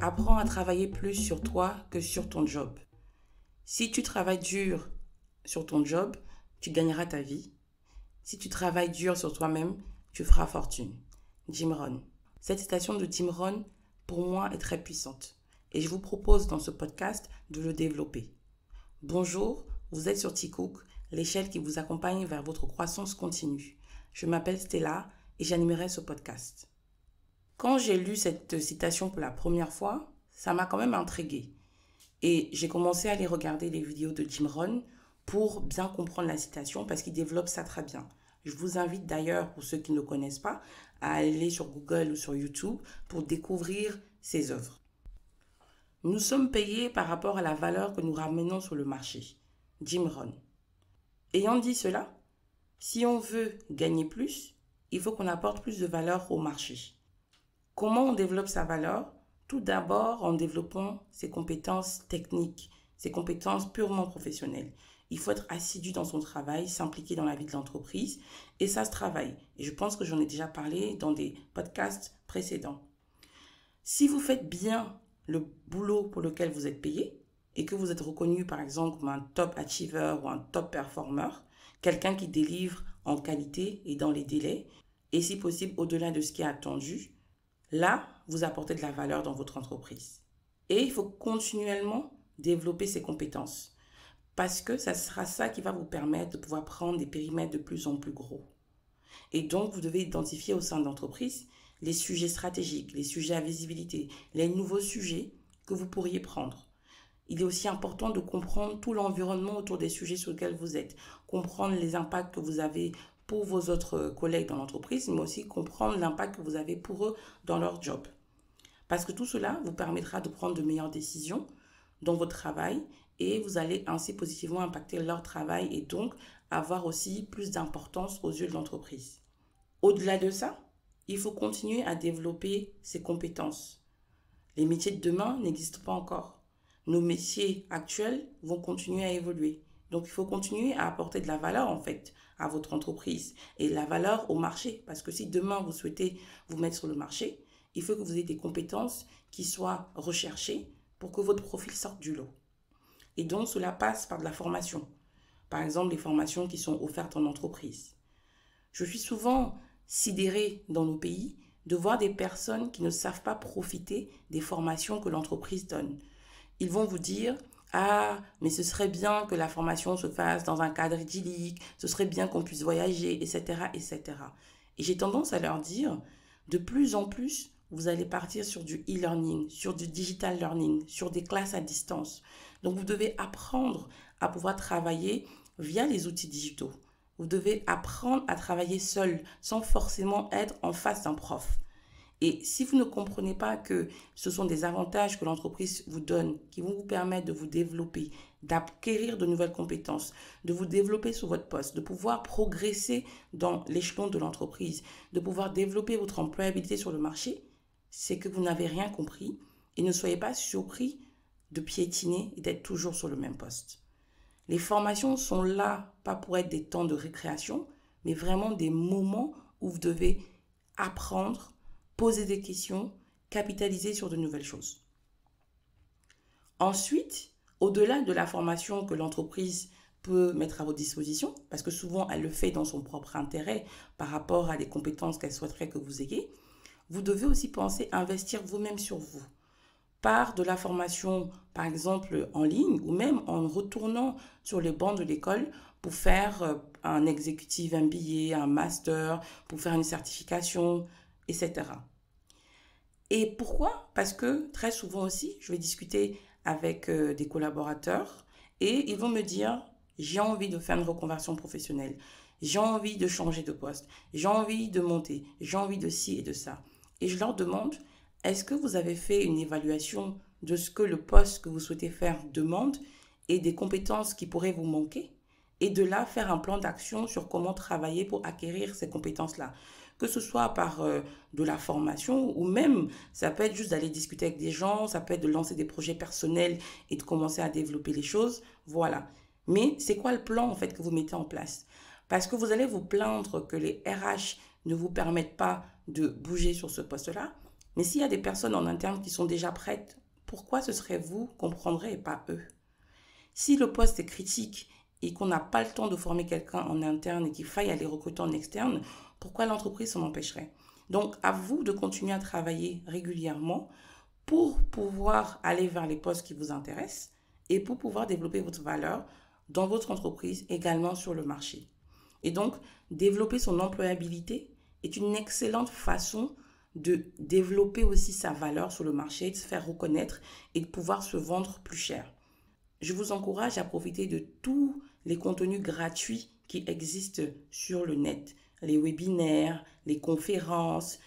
Apprends à travailler plus sur toi que sur ton job. Si tu travailles dur sur ton job, tu gagneras ta vie. Si tu travailles dur sur toi-même, tu feras fortune. Jim Rohn. Cette citation de Jim Rohn, pour moi, est très puissante. Et je vous propose dans ce podcast de le développer. Bonjour, vous êtes sur T-Cook, l'échelle qui vous accompagne vers votre croissance continue. Je m'appelle Stella et j'animerai ce podcast. Quand j'ai lu cette citation pour la première fois, ça m'a quand même intriguée. Et j'ai commencé à aller regarder les vidéos de Jim Rohn pour bien comprendre la citation parce qu'il développe ça très bien. Je vous invite d'ailleurs, pour ceux qui ne le connaissent pas, à aller sur Google ou sur YouTube pour découvrir ses œuvres. Nous sommes payés par rapport à la valeur que nous ramenons sur le marché. Jim Rohn. Ayant dit cela, si on veut gagner plus, il faut qu'on apporte plus de valeur au marché. Comment on développe sa valeur? Tout d'abord en développant ses compétences techniques, ses compétences purement professionnelles. Il faut être assidu dans son travail, s'impliquer dans la vie de l'entreprise et ça se travaille. Et je pense que j'en ai déjà parlé dans des podcasts précédents. Si vous faites bien le boulot pour lequel vous êtes payé et que vous êtes reconnu par exemple comme un top achiever ou un top performer, quelqu'un qui délivre en qualité et dans les délais et si possible au-delà de ce qui est attendu, là, vous apportez de la valeur dans votre entreprise. Et il faut continuellement développer ses compétences parce que ça sera ça qui va vous permettre de pouvoir prendre des périmètres de plus en plus gros. Et donc, vous devez identifier au sein de l'entreprise les sujets stratégiques, les sujets à visibilité, les nouveaux sujets que vous pourriez prendre. Il est aussi important de comprendre tout l'environnement autour des sujets sur lesquels vous êtes, comprendre les impacts que vous avez pour vos autres collègues dans l'entreprise, mais aussi comprendre l'impact que vous avez pour eux dans leur job. Parce que tout cela vous permettra de prendre de meilleures décisions dans votre travail et vous allez ainsi positivement impacter leur travail et donc avoir aussi plus d'importance aux yeux de l'entreprise. Au-delà de ça, il faut continuer à développer ses compétences. Les métiers de demain n'existent pas encore. Nos métiers actuels vont continuer à évoluer. Donc, il faut continuer à apporter de la valeur, en fait, à votre entreprise et de la valeur au marché. Parce que si demain, vous souhaitez vous mettre sur le marché, il faut que vous ayez des compétences qui soient recherchées pour que votre profil sorte du lot. Et donc, cela passe par de la formation. Par exemple, les formations qui sont offertes en entreprise. Je suis souvent sidérée dans nos pays de voir des personnes qui ne savent pas profiter des formations que l'entreprise donne. Ils vont vous dire « Ah, mais ce serait bien que la formation se fasse dans un cadre idyllique, ce serait bien qu'on puisse voyager, etc. etc. » Et j'ai tendance à leur dire « De plus en plus, vous allez partir sur du e-learning, sur du digital learning, sur des classes à distance. Donc, vous devez apprendre à pouvoir travailler via les outils digitaux. Vous devez apprendre à travailler seul, sans forcément être en face d'un prof. Et si vous ne comprenez pas que ce sont des avantages que l'entreprise vous donne, qui vont vous permettre de vous développer, d'acquérir de nouvelles compétences, de vous développer sur votre poste, de pouvoir progresser dans l'échelon de l'entreprise, de pouvoir développer votre employabilité sur le marché, c'est que vous n'avez rien compris et ne soyez pas surpris de piétiner et d'être toujours sur le même poste. Les formations sont là, pas pour être des temps de récréation, mais vraiment des moments où vous devez apprendre, poser des questions, capitaliser sur de nouvelles choses. Ensuite, au-delà de la formation que l'entreprise peut mettre à votre disposition, parce que souvent elle le fait dans son propre intérêt par rapport à des compétences qu'elle souhaiterait que vous ayez, vous devez aussi penser à investir vous-même sur vous. Par de la formation, par exemple, en ligne ou même en retournant sur les bancs de l'école pour faire un executive MBA, un master, pour faire une certification, etc. Et pourquoi? Parce que très souvent aussi, je vais discuter avec des collaborateurs et ils vont me dire, j'ai envie de faire une reconversion professionnelle, j'ai envie de changer de poste, j'ai envie de monter, j'ai envie de ci et de ça. Et je leur demande, est-ce que vous avez fait une évaluation de ce que le poste que vous souhaitez faire demande et des compétences qui pourraient vous manquer? Et de là, faire un plan d'action sur comment travailler pour acquérir ces compétences-là. Que ce soit par de la formation ou même, ça peut être juste d'aller discuter avec des gens, ça peut être de lancer des projets personnels et de commencer à développer les choses. Voilà. Mais c'est quoi le plan en fait que vous mettez en place? Parce que vous allez vous plaindre que les RH ne vous permettent pas de bouger sur ce poste-là. Mais s'il y a des personnes en interne qui sont déjà prêtes, pourquoi ce serait vous qu'on prendrait et pas eux? Si le poste est critique et qu'on n'a pas le temps de former quelqu'un en interne et qu'il faille aller recruter en externe, pourquoi l'entreprise s'en empêcherait? Donc, à vous de continuer à travailler régulièrement pour pouvoir aller vers les postes qui vous intéressent et pour pouvoir développer votre valeur dans votre entreprise, également sur le marché. Et donc, développer son employabilité est une excellente façon de développer aussi sa valeur sur le marché, de se faire reconnaître et de pouvoir se vendre plus cher. Je vous encourage à profiter de tous les contenus gratuits qui existent sur le net. Les webinaires, les conférences,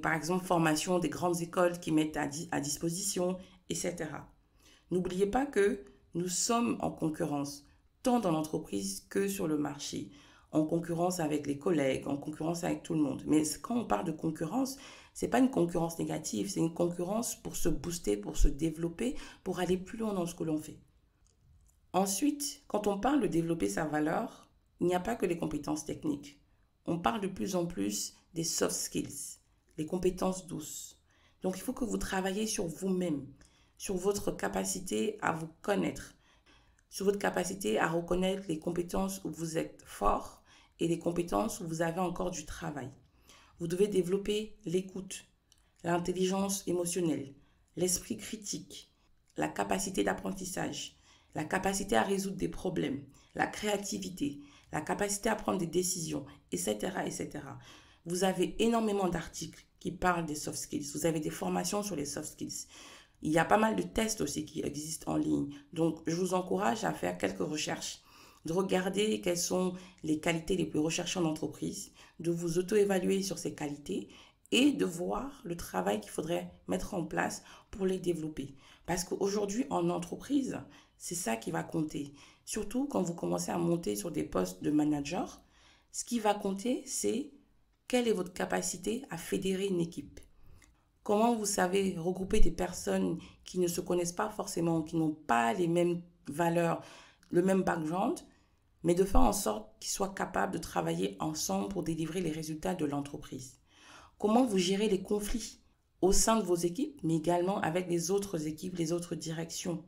par exemple, formations des grandes écoles qui mettent à disposition, etc. N'oubliez pas que nous sommes en concurrence, tant dans l'entreprise que sur le marché, en concurrence avec les collègues, en concurrence avec tout le monde. Mais quand on parle de concurrence, ce n'est pas une concurrence négative, c'est une concurrence pour se booster, pour se développer, pour aller plus loin dans ce que l'on fait. Ensuite, quand on parle de développer sa valeur, il n'y a pas que les compétences techniques. On parle de plus en plus des soft skills, les compétences douces. Donc, il faut que vous travaillez sur vous-même, sur votre capacité à vous connaître, sur votre capacité à reconnaître les compétences où vous êtes fort et les compétences où vous avez encore du travail. Vous devez développer l'écoute, l'intelligence émotionnelle, l'esprit critique, la capacité d'apprentissage, la capacité à résoudre des problèmes, la créativité, la capacité à prendre des décisions, etc., etc. Vous avez énormément d'articles qui parlent des soft skills. Vous avez des formations sur les soft skills. Il y a pas mal de tests aussi qui existent en ligne. Donc, je vous encourage à faire quelques recherches, de regarder quelles sont les qualités les plus recherchées en entreprise, de vous auto-évaluer sur ces qualités et de voir le travail qu'il faudrait mettre en place pour les développer. Parce qu'aujourd'hui, en entreprise, c'est ça qui va compter. Surtout quand vous commencez à monter sur des postes de manager, ce qui va compter, c'est quelle est votre capacité à fédérer une équipe. Comment vous savez regrouper des personnes qui ne se connaissent pas forcément, qui n'ont pas les mêmes valeurs, le même background, mais de faire en sorte qu'ils soient capables de travailler ensemble pour délivrer les résultats de l'entreprise. Comment vous gérez les conflits au sein de vos équipes, mais également avec les autres équipes, les autres directions.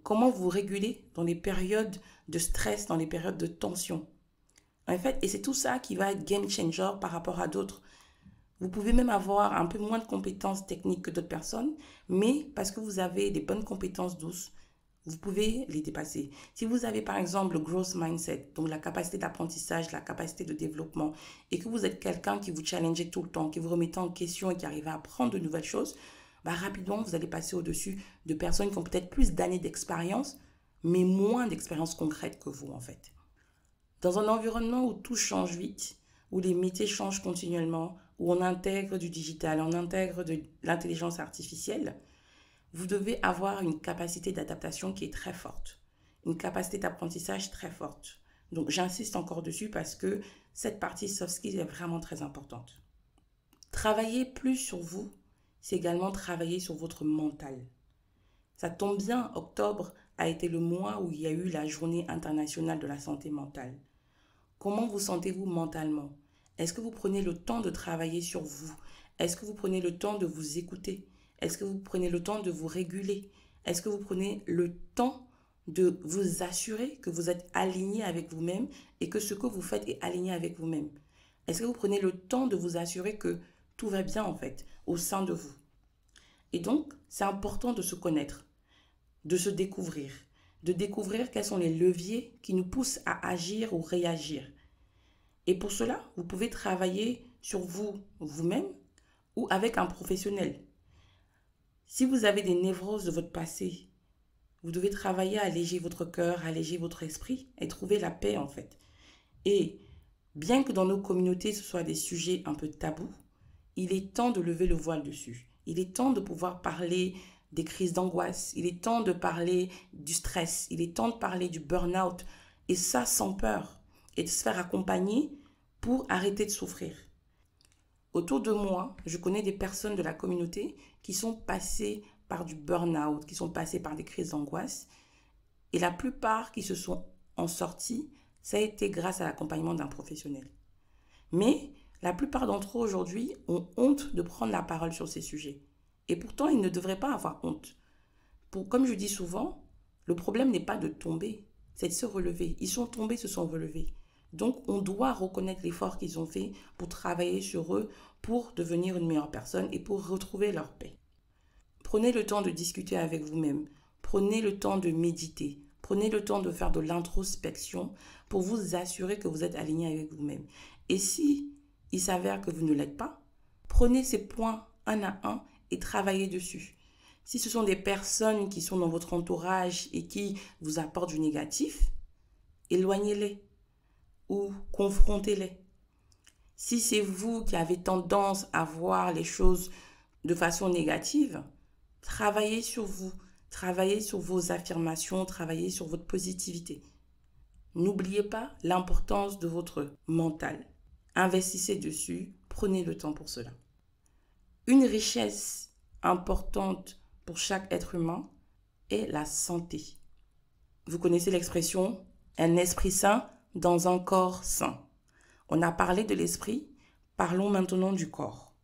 Comment vous régulez dans les périodes de stress, dans les périodes de tension. En fait, et c'est tout ça qui va être game changer par rapport à d'autres. Vous pouvez même avoir un peu moins de compétences techniques que d'autres personnes, mais parce que vous avez des bonnes compétences douces, vous pouvez les dépasser. Si vous avez par exemple le growth mindset, donc la capacité d'apprentissage, la capacité de développement, et que vous êtes quelqu'un qui vous challenge tout le temps, qui vous remet en question et qui arrive à apprendre de nouvelles choses, rapidement vous allez passer au-dessus de personnes qui ont peut-être plus d'années d'expérience, mais moins d'expérience concrète que vous en fait. Dans un environnement où tout change vite, où les métiers changent continuellement, où on intègre du digital, on intègre de l'intelligence artificielle, vous devez avoir une capacité d'adaptation qui est très forte, une capacité d'apprentissage très forte. Donc j'insiste encore dessus parce que cette partie soft skills est vraiment très importante. Travailler plus sur vous, c'est également travailler sur votre mental. Ça tombe bien, octobre a été le mois où il y a eu la journée internationale de la santé mentale. Comment vous sentez-vous mentalement? Est-ce que vous prenez le temps de travailler sur vous? Est-ce que vous prenez le temps de vous écouter? Est-ce que vous prenez le temps de vous réguler? Est-ce que vous prenez le temps de vous assurer que vous êtes aligné avec vous-même et que ce que vous faites est aligné avec vous-même? Est-ce que vous prenez le temps de vous assurer que tout va bien en fait au sein de vous? Et donc, c'est important de se connaître, de se découvrir, de découvrir quels sont les leviers qui nous poussent à agir ou réagir. Et pour cela, vous pouvez travailler sur vous, vous-même, ou avec un professionnel. Si vous avez des névroses de votre passé, vous devez travailler à alléger votre cœur, à alléger votre esprit et trouver la paix en fait. Et bien que dans nos communautés ce soit des sujets un peu tabous, il est temps de lever le voile dessus. Il est temps de pouvoir parler des crises d'angoisse, il est temps de parler du stress, il est temps de parler du burn-out, et ça sans peur, et de se faire accompagner pour arrêter de souffrir. Autour de moi, je connais des personnes de la communauté qui sont passées par du burn-out, qui sont passées par des crises d'angoisse, et la plupart qui se sont en sortis, ça a été grâce à l'accompagnement d'un professionnel. Mais La plupart d'entre eux aujourd'hui ont honte de prendre la parole sur ces sujets. Et pourtant, ils ne devraient pas avoir honte. Comme je dis souvent, le problème n'est pas de tomber, c'est de se relever. Ils sont tombés, se sont relevés. Donc, on doit reconnaître l'effort qu'ils ont fait pour travailler sur eux, pour devenir une meilleure personne et pour retrouver leur paix. Prenez le temps de discuter avec vous-même. Prenez le temps de méditer. Prenez le temps de faire de l'introspection pour vous assurer que vous êtes aligné avec vous-même. Et si il s'avère que vous ne l'êtes pas, prenez ces points un à un et travaillez dessus. Si ce sont des personnes qui sont dans votre entourage et qui vous apportent du négatif, éloignez-les ou confrontez-les. Si c'est vous qui avez tendance à voir les choses de façon négative, travaillez sur vous, travaillez sur vos affirmations, travaillez sur votre positivité. N'oubliez pas l'importance de votre mental. Investissez dessus, prenez le temps pour cela. Une richesse importante pour chaque être humain est la santé. Vous connaissez l'expression « un esprit sain dans un corps sain ». On a parlé de l'esprit, parlons maintenant du corps.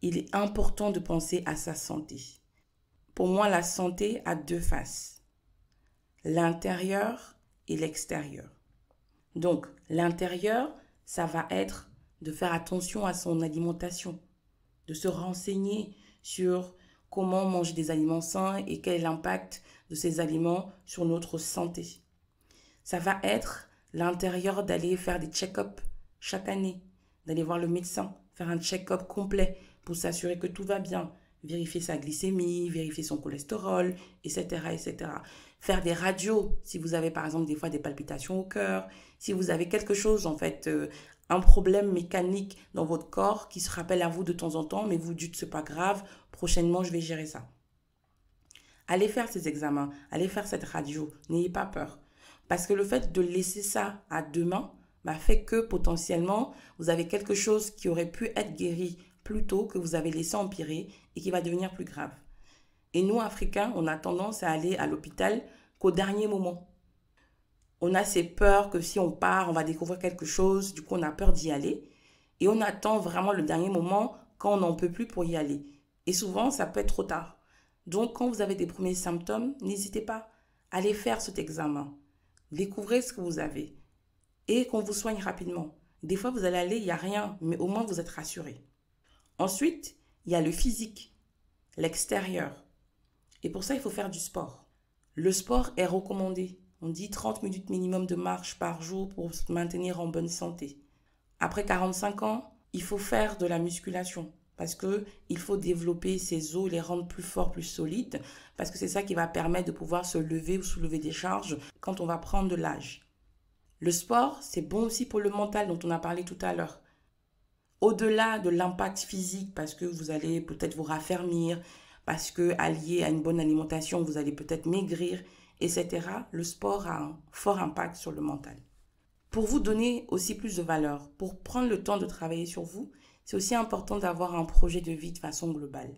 Il est important de penser à sa santé. Pour moi, la santé a deux faces, l'intérieur et l'extérieur. Donc, l'intérieur, ça va être de faire attention à son alimentation, de se renseigner sur comment manger des aliments sains et quel est l'impact de ces aliments sur notre santé. Ça va être l'intérieur d'aller faire des check-up chaque année, d'aller voir le médecin, faire un check-up complet pour s'assurer que tout va bien, vérifier sa glycémie, vérifier son cholestérol, etc., etc. Faire des radios, si vous avez par exemple des fois des palpitations au cœur, si vous avez quelque chose en fait, un problème mécanique dans votre corps qui se rappelle à vous de temps en temps, mais vous dites c'est pas grave, prochainement je vais gérer ça. Allez faire ces examens, allez faire cette radio, n'ayez pas peur. Parce que le fait de laisser ça à demain fait que potentiellement vous avez quelque chose qui aurait pu être guéri plus tôt, que vous avez laissé empirer et qui va devenir plus grave. Et nous, Africains, on a tendance à aller à l'hôpital qu'au dernier moment. On a ces peurs que si on part, on va découvrir quelque chose, du coup on a peur d'y aller. Et on attend vraiment le dernier moment quand on n'en peut plus pour y aller. Et souvent, ça peut être trop tard. Donc, quand vous avez des premiers symptômes, n'hésitez pas. Allez faire cet examen. Découvrez ce que vous avez. Et qu'on vous soigne rapidement. Des fois, vous allez aller, il n'y a rien, mais au moins vous êtes rassuré. Ensuite, il y a le physique, l'extérieur. Et pour ça, il faut faire du sport. Le sport est recommandé. On dit 30 minutes minimum de marche par jour pour se maintenir en bonne santé. Après 45 ans, il faut faire de la musculation parce qu'il faut développer ses os, les rendre plus forts, plus solides, parce que c'est ça qui va permettre de pouvoir se lever ou soulever des charges quand on va prendre de l'âge. Le sport, c'est bon aussi pour le mental dont on a parlé tout à l'heure. Au-delà de l'impact physique, parce que vous allez peut-être vous raffermir, parce que allié à une bonne alimentation, vous allez peut-être maigrir, etc. Le sport a un fort impact sur le mental. Pour vous donner aussi plus de valeur, pour prendre le temps de travailler sur vous, c'est aussi important d'avoir un projet de vie de façon globale.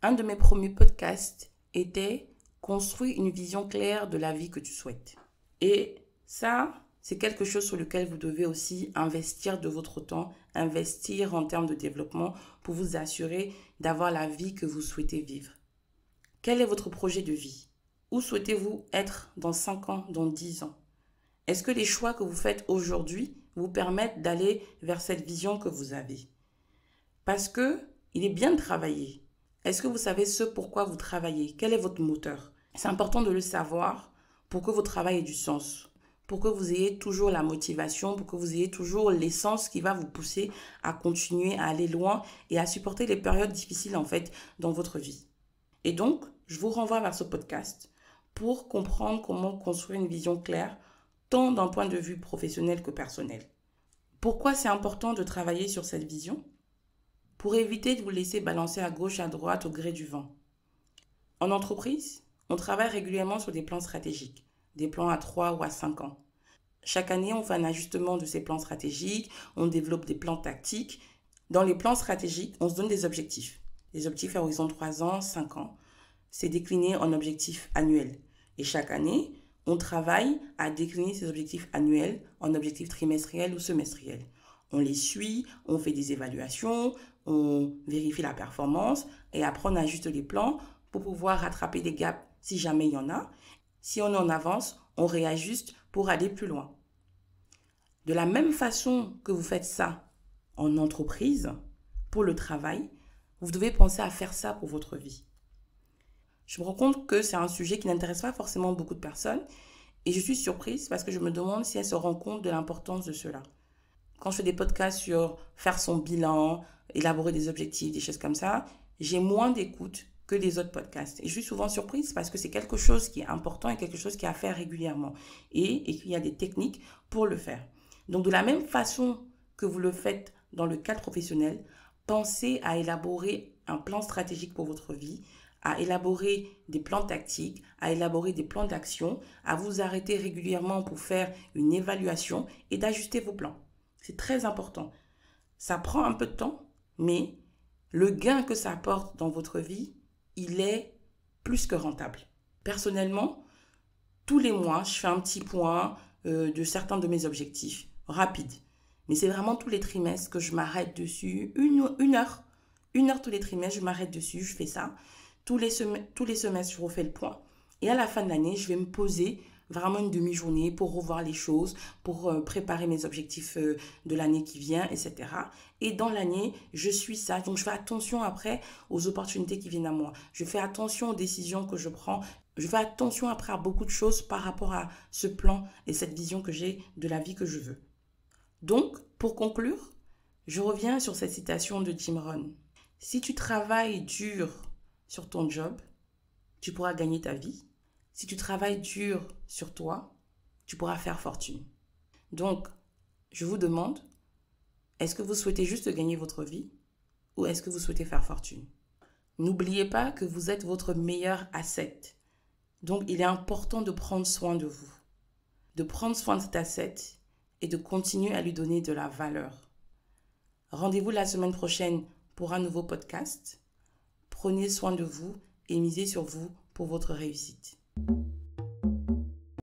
Un de mes premiers podcasts était « Construire une vision claire de la vie que tu souhaites ». Et ça, c'est quelque chose sur lequel vous devez aussi investir de votre temps, investir en termes de développement pour vous assurer d'avoir la vie que vous souhaitez vivre. Quel est votre projet de vie? Où souhaitez-vous être dans 5 ans, dans 10 ans? Est-ce que les choix que vous faites aujourd'hui vous permettent d'aller vers cette vision que vous avez? Parce que il est bien de travailler. Est-ce que vous savez ce pourquoi vous travaillez? Quel est votre moteur? C'est important de le savoir pour que votre travail ait du sens, pour que vous ayez toujours la motivation, pour que vous ayez toujours l'essence qui va vous pousser à continuer, à aller loin et à supporter les périodes difficiles en fait dans votre vie. Et donc, je vous renvoie vers ce podcast pour comprendre comment construire une vision claire, tant d'un point de vue professionnel que personnel. Pourquoi c'est important de travailler sur cette vision? Pour éviter de vous laisser balancer à gauche, à droite au gré du vent. En entreprise, on travaille régulièrement sur des plans stratégiques, des plans à 3 ou à 5 ans. Chaque année, on fait un ajustement de ces plans stratégiques, on développe des plans tactiques. Dans les plans stratégiques, on se donne des objectifs. Des objectifs à horizon 3 ans, 5 ans. C'est décliné en objectifs annuels. Et chaque année, on travaille à décliner ces objectifs annuels en objectifs trimestriels ou semestriels. On les suit, on fait des évaluations, on vérifie la performance et après on ajuste les plans pour pouvoir rattraper des gaps si jamais il y en a. Si on est en avance, on réajuste pour aller plus loin. De la même façon que vous faites ça en entreprise, pour le travail, vous devez penser à faire ça pour votre vie. Je me rends compte que c'est un sujet qui n'intéresse pas forcément beaucoup de personnes et je suis surprise parce que je me demande si elles se rendent compte de l'importance de cela. Quand je fais des podcasts sur faire son bilan, élaborer des objectifs, des choses comme ça, j'ai moins d'écoute que les autres podcasts. Et je suis souvent surprise parce que c'est quelque chose qui est important et quelque chose qui est à faire régulièrement. Et qu'il y a des techniques pour le faire. Donc de la même façon que vous le faites dans le cadre professionnel, pensez à élaborer un plan stratégique pour votre vie, à élaborer des plans tactiques, à élaborer des plans d'action, à vous arrêter régulièrement pour faire une évaluation et d'ajuster vos plans. C'est très important. Ça prend un peu de temps, mais le gain que ça apporte dans votre vie, il est plus que rentable. Personnellement, tous les mois, je fais un petit point de certains de mes objectifs, rapide. Mais c'est vraiment tous les trimestres que je m'arrête dessus, une heure tous les trimestres, je m'arrête dessus, je fais ça. Tous les semestres, je refais le point. Et à la fin de l'année, je vais me poser vraiment une demi-journée pour revoir les choses, pour préparer mes objectifs de l'année qui vient, etc. Et dans l'année, je suis ça. Donc, je fais attention après aux opportunités qui viennent à moi. Je fais attention aux décisions que je prends. Je fais attention après à beaucoup de choses par rapport à ce plan et cette vision que j'ai de la vie que je veux. Donc, pour conclure, je reviens sur cette citation de Jim Rohn. Si tu travailles dur sur ton job, tu pourras gagner ta vie. Si tu travailles dur sur toi, tu pourras faire fortune. Donc, je vous demande, est-ce que vous souhaitez juste gagner votre vie ou est-ce que vous souhaitez faire fortune? N'oubliez pas que vous êtes votre meilleur asset. Donc, il est important de prendre soin de vous, de prendre soin de cet asset et de continuer à lui donner de la valeur. Rendez-vous la semaine prochaine pour un nouveau podcast. Prenez soin de vous et misez sur vous pour votre réussite.